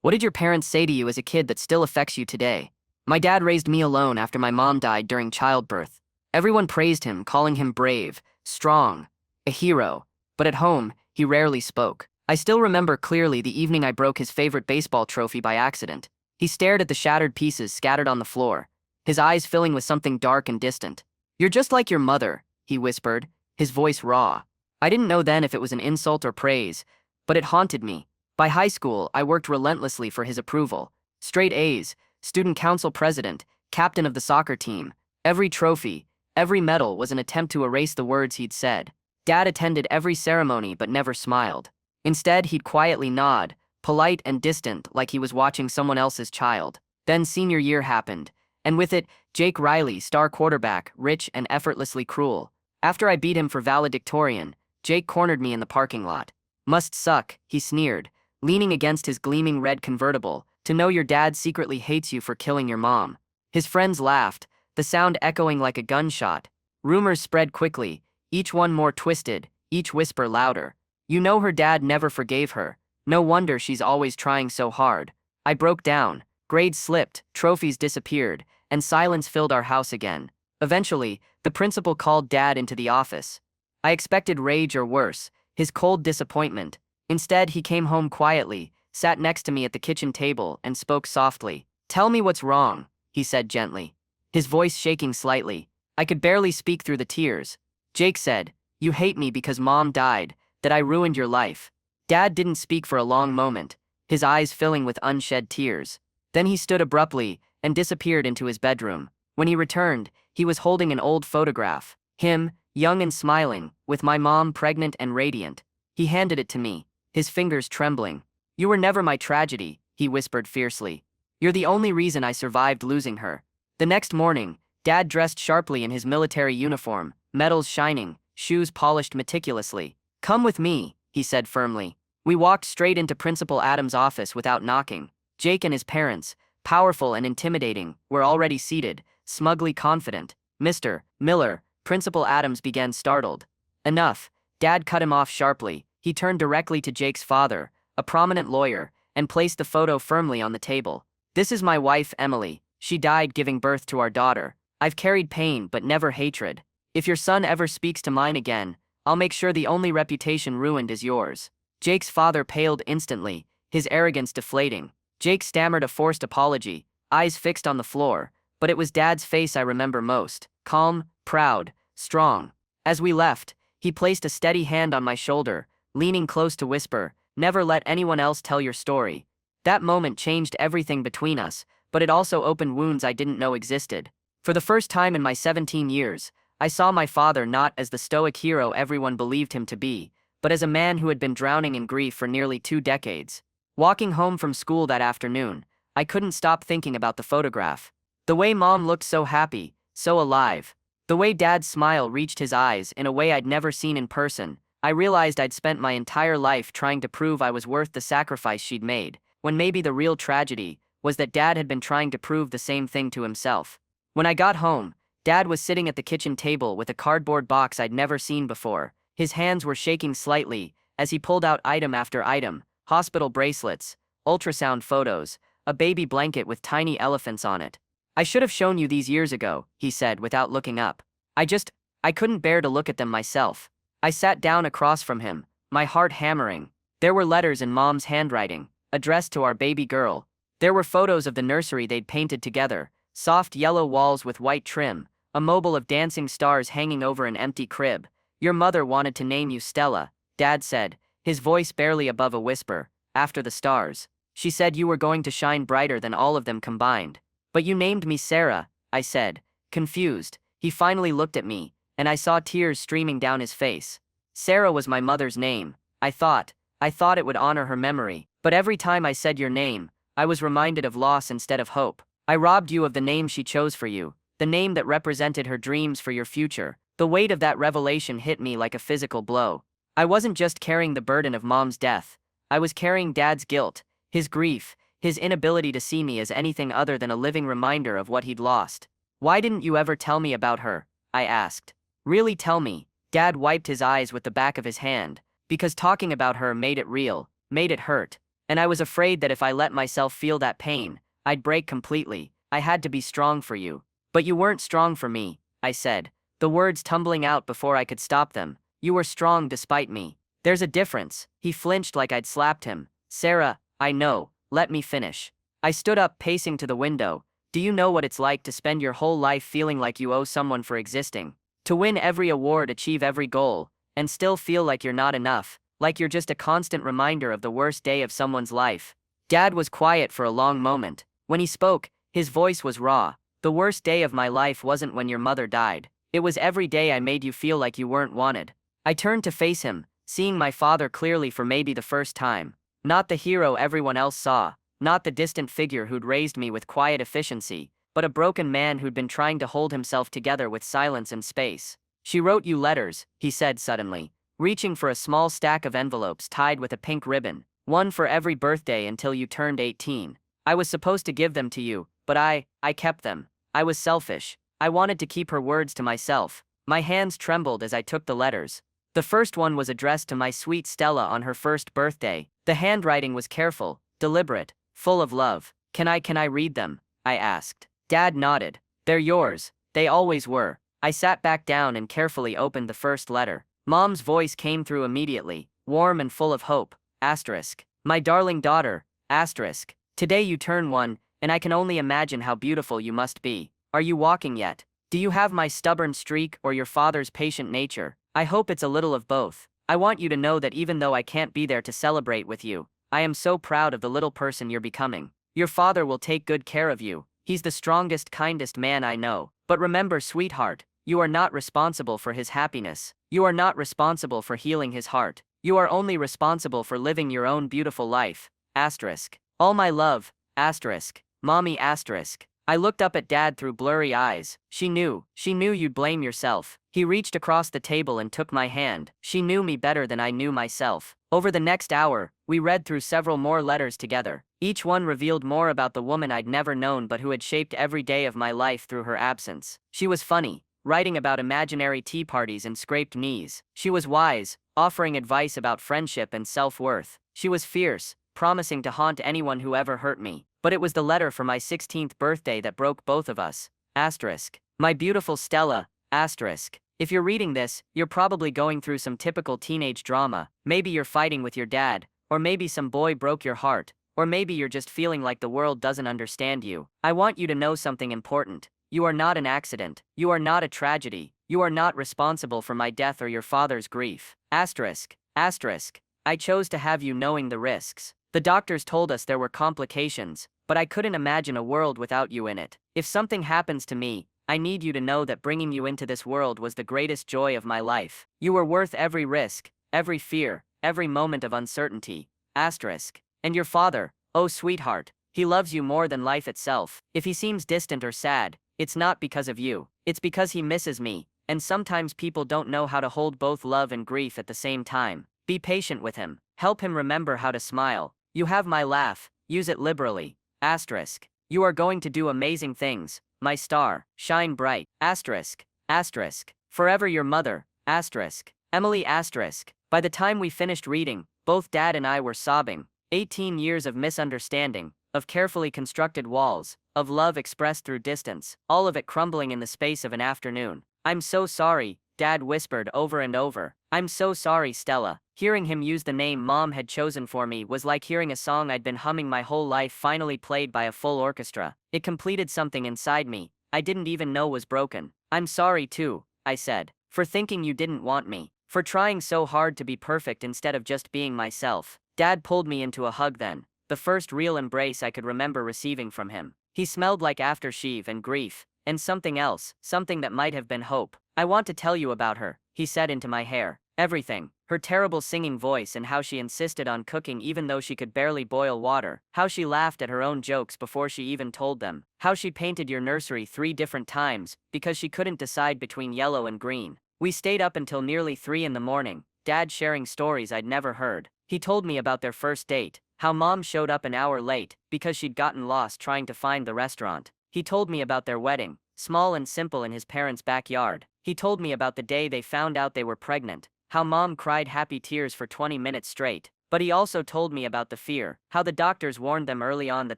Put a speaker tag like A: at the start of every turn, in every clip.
A: What did your parents say to you as a kid that still affects you today? My dad raised me alone after my mom died during childbirth. Everyone praised him, calling him brave, strong, a hero. But at home, he rarely spoke. I still remember clearly the evening I broke his favorite baseball trophy by accident. He stared at the shattered pieces scattered on the floor, his eyes filling with something dark and distant. "You're just like your mother," he whispered, his voice raw. I didn't know then if it was an insult or praise, but it haunted me. By high school, I worked relentlessly for his approval. Straight A's, student council president, captain of the soccer team. Every trophy, every medal was an attempt to erase the words he'd said. Dad attended every ceremony but never smiled. Instead, he'd quietly nod, polite and distant like he was watching someone else's child. Then senior year happened, and with it, Jake Riley, star quarterback, rich and effortlessly cruel. After I beat him for valedictorian, Jake cornered me in the parking lot. "Must suck," he sneered, leaning against his gleaming red convertible, "to know your dad secretly hates you for killing your mom." His friends laughed, the sound echoing like a gunshot. Rumors spread quickly, each one more twisted, each whisper louder. "You know her dad never forgave her. No wonder she's always trying so hard." I broke down, grades slipped, trophies disappeared, and silence filled our house again. Eventually, the principal called Dad into the office. I expected rage or worse, his cold disappointment. Instead, he came home quietly, sat next to me at the kitchen table, and spoke softly. "Tell me what's wrong," he said gently, his voice shaking slightly. I could barely speak through the tears. "Jake said, you hate me because Mom died, that I ruined your life." Dad didn't speak for a long moment, his eyes filling with unshed tears. Then he stood abruptly and disappeared into his bedroom. When he returned, he was holding an old photograph. Him, young and smiling, with my mom pregnant and radiant. He handed it to me, his fingers trembling. "You were never my tragedy," he whispered fiercely. "You're the only reason I survived losing her." The next morning, Dad dressed sharply in his military uniform, medals shining, shoes polished meticulously. "Come with me," he said firmly. We walked straight into Principal Adams' office without knocking. Jake and his parents, powerful and intimidating, were already seated, smugly confident. "Mr. Miller," Principal Adams began, startled. "Enough," Dad cut him off sharply. He turned directly to Jake's father, a prominent lawyer, and placed the photo firmly on the table. "This is my wife, Emily. She died giving birth to our daughter. I've carried pain but never hatred. If your son ever speaks to mine again, I'll make sure the only reputation ruined is yours." Jake's father paled instantly, his arrogance deflating. Jake stammered a forced apology, eyes fixed on the floor, but it was Dad's face I remember most, calm, proud, strong. As we left, he placed a steady hand on my shoulder, leaning close to whisper, "Never let anyone else tell your story." That moment changed everything between us, but it also opened wounds I didn't know existed. For the first time in my 17 years, I saw my father not as the stoic hero everyone believed him to be, but as a man who had been drowning in grief for nearly 2 decades. Walking home from school that afternoon, I couldn't stop thinking about the photograph. The way Mom looked so happy, so alive. The way Dad's smile reached his eyes in a way I'd never seen in person. I realized I'd spent my entire life trying to prove I was worth the sacrifice she'd made, when maybe the real tragedy was that Dad had been trying to prove the same thing to himself. When I got home, Dad was sitting at the kitchen table with a cardboard box I'd never seen before. His hands were shaking slightly as he pulled out item after item: hospital bracelets, ultrasound photos, a baby blanket with tiny elephants on it. "I should have shown you these years ago," he said without looking up. I couldn't bear to look at them myself. I sat down across from him, my heart hammering. There were letters in Mom's handwriting, addressed to our baby girl. There were photos of the nursery they'd painted together, soft yellow walls with white trim, a mobile of dancing stars hanging over an empty crib. "Your mother wanted to name you Stella," Dad said, his voice barely above a whisper, "after the stars. She said you were going to shine brighter than all of them combined." "But you named me Sarah," I said, confused. He finally looked at me, and I saw tears streaming down his face. "Sarah was my mother's name. I thought it would honor her memory. But every time I said your name, I was reminded of loss instead of hope. I robbed you of the name she chose for you, the name that represented her dreams for your future." The weight of that revelation hit me like a physical blow. I wasn't just carrying the burden of Mom's death. I was carrying Dad's guilt, his grief, his inability to see me as anything other than a living reminder of what he'd lost. "Why didn't you ever tell me about her?" I asked. "Really tell me." Dad wiped his eyes with the back of his hand. "Because talking about her made it real, made it hurt. and I was afraid that if I let myself feel that pain, I'd break completely. I had to be strong for you. But you weren't strong for me, I said, the words tumbling out before I could stop them. You were strong despite me. There's a difference. He flinched like I'd slapped him. Sarah, I know. Let me finish. I stood up, pacing to the window. Do you know what it's like to spend your whole life feeling like you owe someone for existing? To win every award, achieve every goal, and still feel like you're not enough, like you're just a constant reminder of the worst day of someone's life. Dad was quiet for a long moment. When he spoke, his voice was raw. The worst day of my life wasn't when your mother died. It was every day I made you feel like you weren't wanted. I turned to face him, seeing my father clearly for maybe the first time. Not the hero everyone else saw, not the distant figure who'd raised me with quiet efficiency, but a broken man who'd been trying to hold himself together with silence and space. She wrote you letters, he said suddenly, reaching for a small stack of envelopes tied with a pink ribbon, one for every birthday until you turned 18. I was supposed to give them to you, but I kept them. I was selfish. I wanted to keep her words to myself. My hands trembled as I took the letters. The first one was addressed to my sweet Stella on her first birthday. The handwriting was careful, deliberate, full of love. Can I read them? I asked. Dad nodded. They're yours. They always were. I sat back down and carefully opened the first letter. Mom's voice came through immediately, warm and full of hope. Asterisk. My darling daughter. Asterisk. Today you turn 1, and I can only imagine how beautiful you must be. Are you walking yet? Do you have my stubborn streak or your father's patient nature? I hope it's a little of both. I want you to know that even though I can't be there to celebrate with you, I am so proud of the little person you're becoming. Your father will take good care of you. He's the strongest, kindest man I know. But remember, sweetheart, you are not responsible for his happiness. You are not responsible for healing his heart. You are only responsible for living your own beautiful life. Asterisk. All my love. Asterisk. Mommy. Asterisk. I looked up at Dad through blurry eyes. She knew you'd blame yourself. He reached across the table and took my hand. She knew me better than I knew myself. Over the next hour, we read through several more letters together. Each one revealed more about the woman I'd never known but who had shaped every day of my life through her absence. She was funny, writing about imaginary tea parties and scraped knees. She was wise, offering advice about friendship and self-worth. She was fierce, promising to haunt anyone who ever hurt me. But it was the letter for my 16th birthday that broke both of us. Asterisk. My beautiful Stella. Asterisk. If you're reading this, you're probably going through some typical teenage drama. Maybe you're fighting with your dad, or maybe some boy broke your heart, or maybe you're just feeling like the world doesn't understand you. I want you to know something important. You are not an accident. You are not a tragedy. You are not responsible for my death or your father's grief. Asterisk. Asterisk. I chose to have you knowing the risks. The doctors told us there were complications, but I couldn't imagine a world without you in it. If something happens to me, I need you to know that bringing you into this world was the greatest joy of my life. You were worth every risk, every fear, every moment of uncertainty. Asterisk. And your father, oh sweetheart, he loves you more than life itself. If he seems distant or sad, it's not because of you. It's because he misses me, and sometimes people don't know how to hold both love and grief at the same time. Be patient with him. Help him remember how to smile. You have my laugh. Use it liberally. Asterisk. You are going to do amazing things, my star. Shine bright. Asterisk. Asterisk. Forever your mother. Asterisk. Emily. Asterisk. By the time we finished reading, both Dad and I were sobbing. 18 years of misunderstanding, of carefully constructed walls, of love expressed through distance, all of it crumbling in the space of an afternoon. I'm so sorry, Dad whispered over and over. I'm so sorry, Stella. Hearing him use the name Mom had chosen for me was like hearing a song I'd been humming my whole life finally played by a full orchestra. It completed something inside me I didn't even know was broken. I'm sorry too, I said, for thinking you didn't want me, for trying so hard to be perfect instead of just being myself. Dad pulled me into a hug then, the first real embrace I could remember receiving from him. He smelled like aftershave and grief, and something else, something that might have been hope. I want to tell you about her, he said into my hair. Everything. Her terrible singing voice and how she insisted on cooking even though she could barely boil water. How she laughed at her own jokes before she even told them. How she painted your nursery 3 different times because she couldn't decide between yellow and green. We stayed up until nearly 3 in the morning, Dad sharing stories I'd never heard. He told me about their first date, how Mom showed up an hour late because she'd gotten lost trying to find the restaurant. He told me about their wedding, small and simple in his parents' backyard. He told me about the day they found out they were pregnant, how Mom cried happy tears for 20 minutes straight, But he also told me about the fear, how the doctors warned them early on that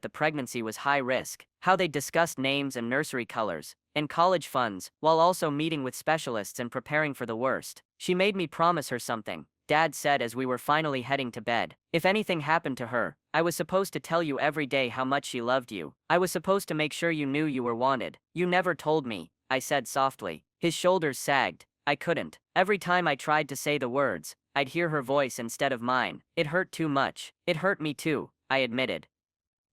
A: the pregnancy was high risk, how they discussed names and nursery colors, and college funds, while also meeting with specialists and preparing for the worst. She made me promise her something, Dad said as we were finally heading to bed. If anything happened to her, I was supposed to tell you every day how much she loved you. I was supposed to make sure you knew you were wanted. You never told me, I said softly. His shoulders sagged. I couldn't. Every time I tried to say the words, I'd hear her voice instead of mine. It hurt too much. It hurt me too, I admitted.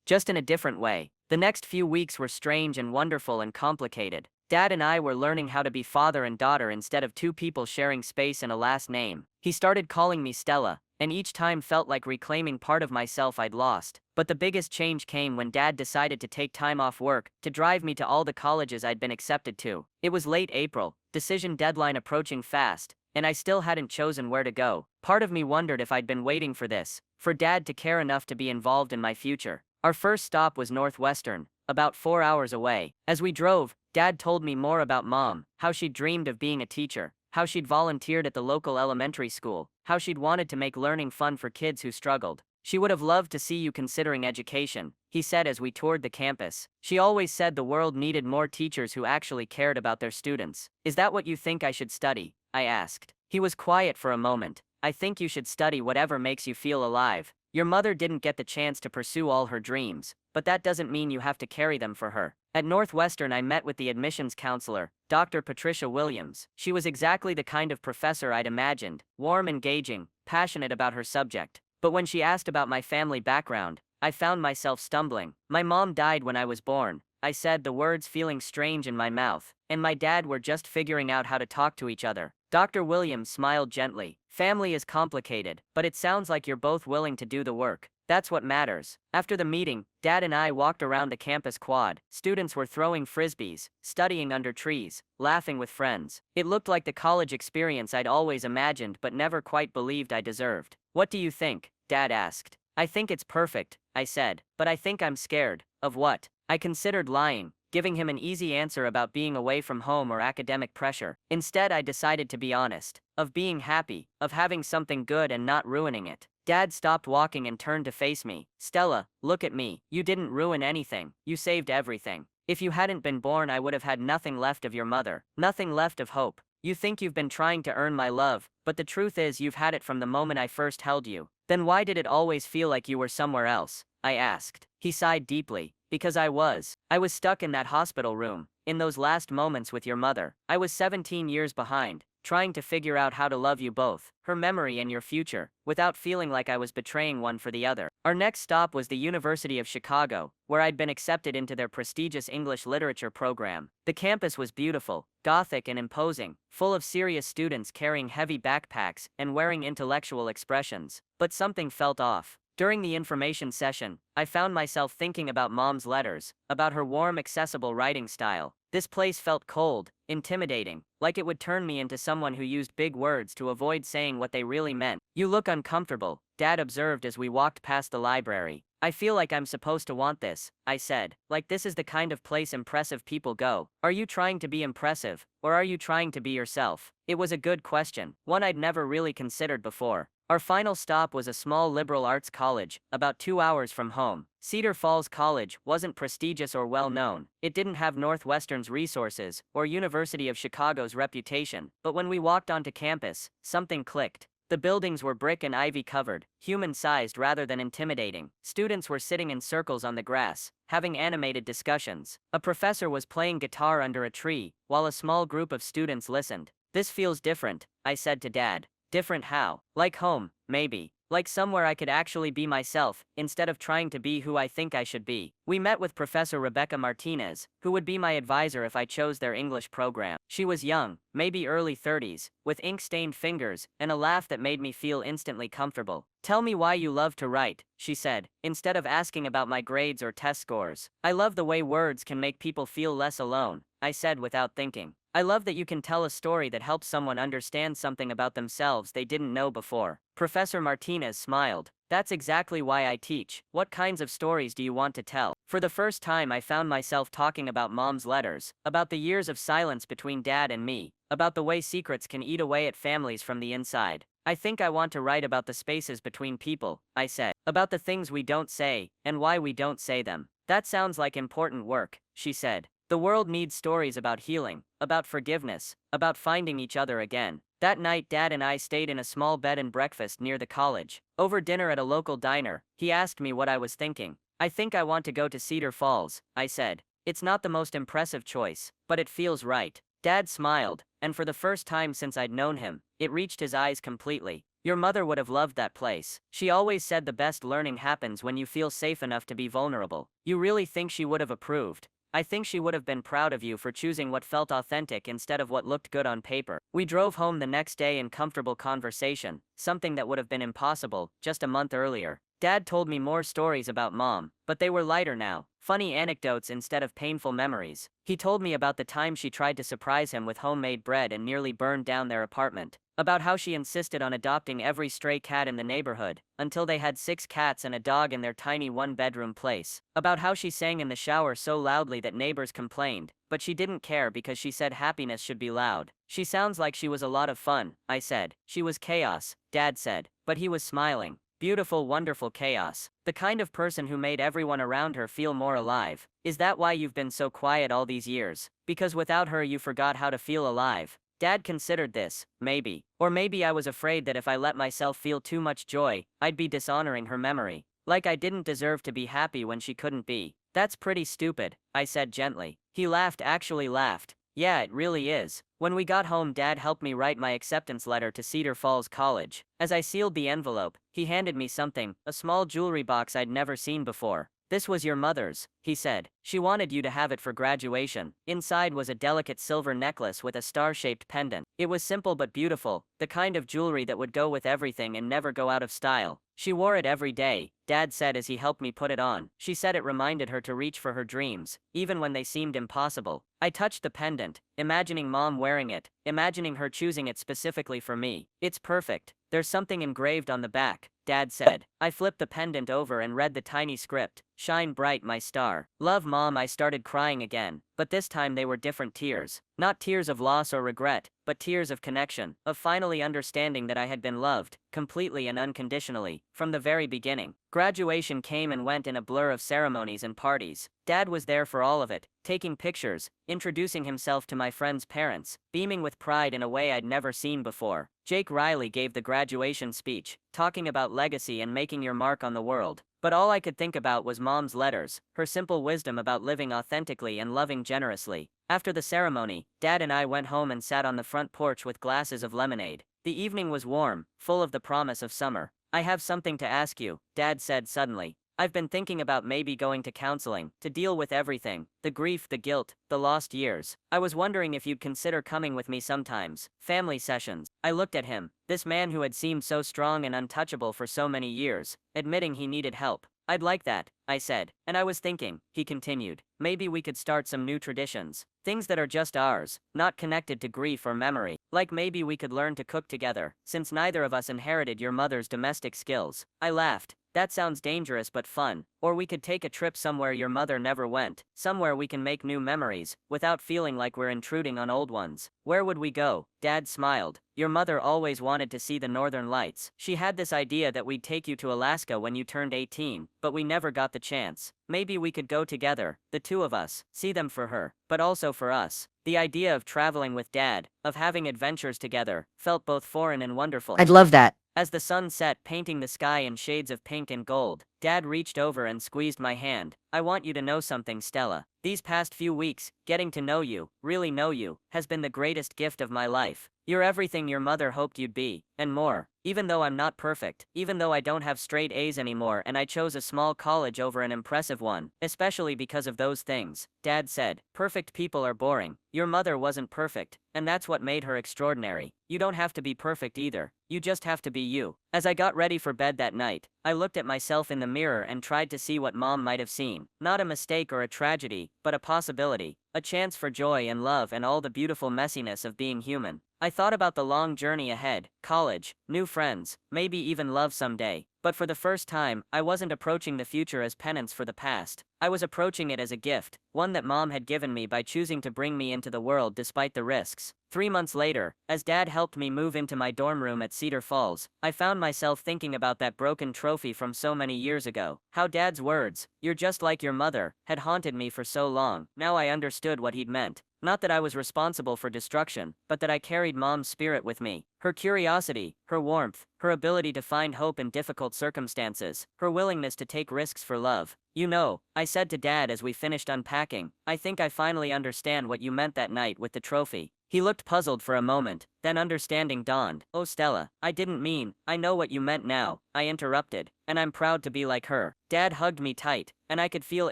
A: Just in a different way. The next few weeks were strange and wonderful and complicated. Dad and I were learning how to be father and daughter instead of two people sharing space and a last name. He started calling me Stella, and each time felt like reclaiming part of myself I'd lost. But the biggest change came when Dad decided to take time off work to drive me to all the colleges I'd been accepted to. It was late April, decision deadline approaching fast, and I still hadn't chosen where to go. Part of me wondered if I'd been waiting for this, for Dad to care enough to be involved in my future. Our first stop was Northwestern, about 4 hours away. As we drove, Dad told me more about Mom, how she'd dreamed of being a teacher, how she'd volunteered at the local elementary school, how she'd wanted to make learning fun for kids who struggled. She would have loved to see you considering education, he said as we toured the campus. She always said the world needed more teachers who actually cared about their students. Is that what you think I should study? I asked. He was quiet for a moment. I think you should study whatever makes you feel alive. Your mother didn't get the chance to pursue all her dreams, but that doesn't mean you have to carry them for her. At Northwestern, I met with the admissions counselor, Dr. Patricia Williams. She was exactly the kind of professor I'd imagined, warm, engaging, passionate about her subject. But when she asked about my family background, I found myself stumbling. My mom died when I was born, I said, the words feeling strange in my mouth, and my dad were just figuring out how to talk to each other. Dr. Williams smiled gently. Family is complicated, but it sounds like you're both willing to do the work. That's what matters. After the meeting, Dad and I walked around the campus quad. Students were throwing frisbees, studying under trees, laughing with friends. It looked like the college experience I'd always imagined but never quite believed I deserved. What do you think? Dad asked. I think it's perfect, I said, but I think I'm scared. Of what? I considered lying, giving him an easy answer about being away from home or academic pressure. Instead, I decided to be honest, of being happy, of having something good and not ruining it. Dad stopped walking and turned to face me. Stella, look at me. You didn't ruin anything. You saved everything. If you hadn't been born, I would have had nothing left of your mother, nothing left of hope. You think you've been trying to earn my love, but the truth is you've had it from the moment I first held you. Then why did it always feel like you were somewhere else? I asked. He sighed deeply. Because I was stuck in that hospital room, in those last moments with your mother. I was 17 years behind, trying to figure out how to love you both, her memory and your future, without feeling like I was betraying one for the other. Our next stop was the University of Chicago, where I'd been accepted into their prestigious English literature program. The campus was beautiful, gothic and imposing, full of serious students carrying heavy backpacks and wearing intellectual expressions. But something felt off. During the information session, I found myself thinking about Mom's letters, about her warm, accessible writing style. This place felt cold, intimidating, like it would turn me into someone who used big words to avoid saying what they really meant. You look uncomfortable, Dad observed as we walked past the library. I feel like I'm supposed to want this, I said, like this is the kind of place impressive people go. Are you trying to be impressive, or are you trying to be yourself? It was a good question, one I'd never really considered before. Our final stop was a small liberal arts college, about 2 hours from home. Cedar Falls College wasn't prestigious or well-known. It didn't have Northwestern's resources or University of Chicago's reputation. But when we walked onto campus, something clicked. The buildings were brick and ivy covered, human-sized rather than intimidating. Students were sitting in circles on the grass, having animated discussions. A professor was playing guitar under a tree, while a small group of students listened. This feels different, I said to Dad. Different how? Like home, maybe. Like somewhere I could actually be myself, instead of trying to be who I think I should be. We met with Professor Rebecca Martinez, who would be my advisor if I chose their English program. She was young, maybe early 30s, with ink-stained fingers, and a laugh that made me feel instantly comfortable. Tell me why you love to write, she said, instead of asking about my grades or test scores. I love the way words can make people feel less alone, I said without thinking. I love that you can tell a story that helps someone understand something about themselves they didn't know before. Professor Martinez smiled. That's exactly why I teach. What kinds of stories do you want to tell? For the first time, I found myself talking about mom's letters, about the years of silence between dad and me, about the way secrets can eat away at families from the inside. I think I want to write about the spaces between people, I said, about the things we don't say, and why we don't say them. That sounds like important work, she said. The world needs stories about healing, about forgiveness, about finding each other again. That night, Dad and I stayed in a small bed and breakfast near the college. Over dinner at a local diner, he asked me what I was thinking. I think I want to go to Cedar Falls, I said. It's not the most impressive choice, but it feels right. Dad smiled, and for the first time since I'd known him, it reached his eyes completely. Your mother would have loved that place. She always said the best learning happens when you feel safe enough to be vulnerable. You really think she would have approved? I think she would have been proud of you for choosing what felt authentic instead of what looked good on paper. We drove home the next day in comfortable conversation, something that would have been impossible just a month earlier. Dad told me more stories about Mom, but they were lighter now, funny anecdotes instead of painful memories. He told me about the time she tried to surprise him with homemade bread and nearly burned down their apartment, about how she insisted on adopting every stray cat in the neighborhood, until they had 6 cats and a dog in their tiny one-bedroom place, about how she sang in the shower so loudly that neighbors complained, but she didn't care because she said happiness should be loud. She sounds like she was a lot of fun, I said. She was chaos, Dad said, but he was smiling. Beautiful, wonderful chaos. The kind of person who made everyone around her feel more alive. Is that why you've been so quiet all these years? Because without her you forgot how to feel alive? Dad considered this, maybe. Or maybe I was afraid that if I let myself feel too much joy, I'd be dishonoring her memory. Like I didn't deserve to be happy when she couldn't be. That's pretty stupid, I said gently. He laughed, actually laughed. Yeah, it really is. When we got home, Dad helped me write my acceptance letter to Cedar Falls College. As I sealed the envelope, he handed me something, a small jewelry box I'd never seen before. This was your mother's, he said. She wanted you to have it for graduation. Inside was a delicate silver necklace with a star-shaped pendant. It was simple but beautiful, the kind of jewelry that would go with everything and never go out of style. She wore it every day, Dad said as he helped me put it on. She said it reminded her to reach for her dreams, even when they seemed impossible. I touched the pendant, imagining Mom wearing it, imagining her choosing it specifically for me. It's perfect. There's something engraved on the back, Dad said. I flipped the pendant over and read the tiny script. Shine bright, my star. Love, Mom. I started crying again, but this time they were different tears. Not tears of loss or regret, but tears of connection, of finally understanding that I had been loved, completely and unconditionally, from the very beginning. Graduation came and went in a blur of ceremonies and parties. Dad was there for all of it, taking pictures, introducing himself to my friends' parents, beaming with pride in a way I'd never seen before. Jake Riley gave the graduation speech, talking about legacy and making your mark on the world. But all I could think about was Mom's letters, her simple wisdom about living authentically and loving generously. After the ceremony, Dad and I went home and sat on the front porch with glasses of lemonade. The evening was warm, full of the promise of summer. I have something to ask you, Dad said suddenly. I've been thinking about maybe going to counseling, to deal with everything, the grief, the guilt, the lost years. I was wondering if you'd consider coming with me sometimes. Family sessions. I looked at him, this man who had seemed so strong and untouchable for so many years, admitting he needed help. I'd like that, I said. And I was thinking, he continued, maybe we could start some new traditions. Things that are just ours, not connected to grief or memory. Like maybe we could learn to cook together, since neither of us inherited your mother's domestic skills. I laughed. That sounds dangerous but fun. Or we could take a trip somewhere your mother never went, somewhere we can make new memories, without feeling like we're intruding on old ones. Where would we go? Dad smiled. Your mother always wanted to see the northern lights. She had this idea that we'd take you to Alaska when you turned 18, but we never got the chance. Maybe we could go together, the two of us, see them for her, but also for us. The idea of traveling with Dad, of having adventures together, felt both foreign and wonderful. I'd love that. As the sun set, painting the sky in shades of pink and gold, Dad reached over and squeezed my hand. I want you to know something, Stella. These past few weeks, getting to know you, really know you, has been the greatest gift of my life. You're everything your mother hoped you'd be, and more. Even though I'm not perfect, even though I don't have straight A's anymore and I chose a small college over an impressive one, especially because of those things, Dad said. Perfect people are boring. Your mother wasn't perfect, and that's what made her extraordinary. You don't have to be perfect either. You just have to be you. As I got ready for bed that night, I looked at myself in the mirror and tried to see what Mom might have seen. Not a mistake or a tragedy, but a possibility. A chance for joy and love and all the beautiful messiness of being human. I thought about the long journey ahead, college, new friends, maybe even love someday. But for the first time, I wasn't approaching the future as penance for the past. I was approaching it as a gift, one that Mom had given me by choosing to bring me into the world despite the risks. 3 months later, as Dad helped me move into my dorm room at Cedar Falls, I found myself thinking about that broken trophy from so many years ago. How Dad's words, "You're just like your mother," had haunted me for so long. Now I understood what he'd meant. Not that I was responsible for destruction, but that I carried Mom's spirit with me. Her curiosity, her warmth, her ability to find hope in difficult circumstances, her willingness to take risks for love. "You know," I said to Dad as we finished unpacking, "I think I finally understand what you meant that night with the trophy." He looked puzzled for a moment, then understanding dawned. "Oh Stella, I didn't mean, I know what you meant now," I interrupted, "and I'm proud to be like her." Dad hugged me tight, and I could feel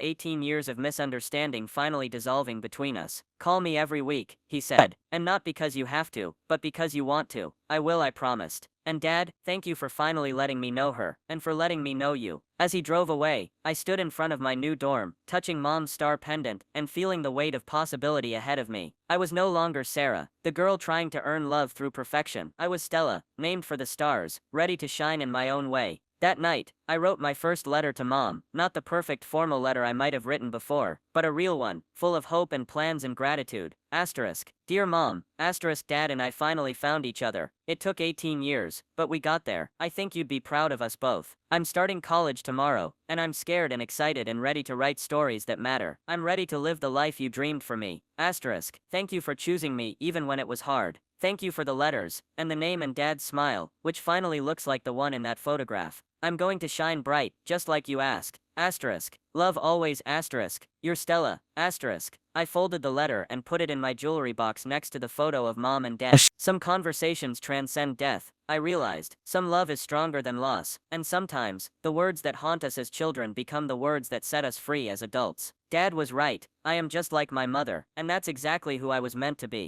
A: 18 years of misunderstanding finally dissolving between us. "Call me every week," he said, "and not because you have to, but because you want to." "I will," I promised. "And Dad, thank you for finally letting me know her, and for letting me know you." As he drove away, I stood in front of my new dorm, touching Mom's star pendant, and feeling the weight of possibility ahead of me. I was no longer Sarah, the girl trying to earn love through perfection. I was Stella, named for the stars, ready to shine in my own way. That night, I wrote my first letter to Mom, not the perfect formal letter I might have written before, but a real one, full of hope and plans and gratitude. Asterisk. Dear Mom, asterisk Dad and I finally found each other. It took 18 years, but we got there. I think you'd be proud of us both. I'm starting college tomorrow, and I'm scared and excited and ready to write stories that matter. I'm ready to live the life you dreamed for me. Asterisk. Thank you for choosing me even when it was hard. Thank you for the letters, and the name and Dad's smile, which finally looks like the one in that photograph. I'm going to shine bright, just like you asked. Asterisk. Love always. Asterisk. Your Stella. Asterisk. I folded the letter and put it in my jewelry box next to the photo of Mom and Dad. Some conversations transcend death, I realized. Some love is stronger than loss, and sometimes, the words that haunt us as children become the words that set us free as adults. Dad was right. I am just like my mother, and that's exactly who I was meant to be.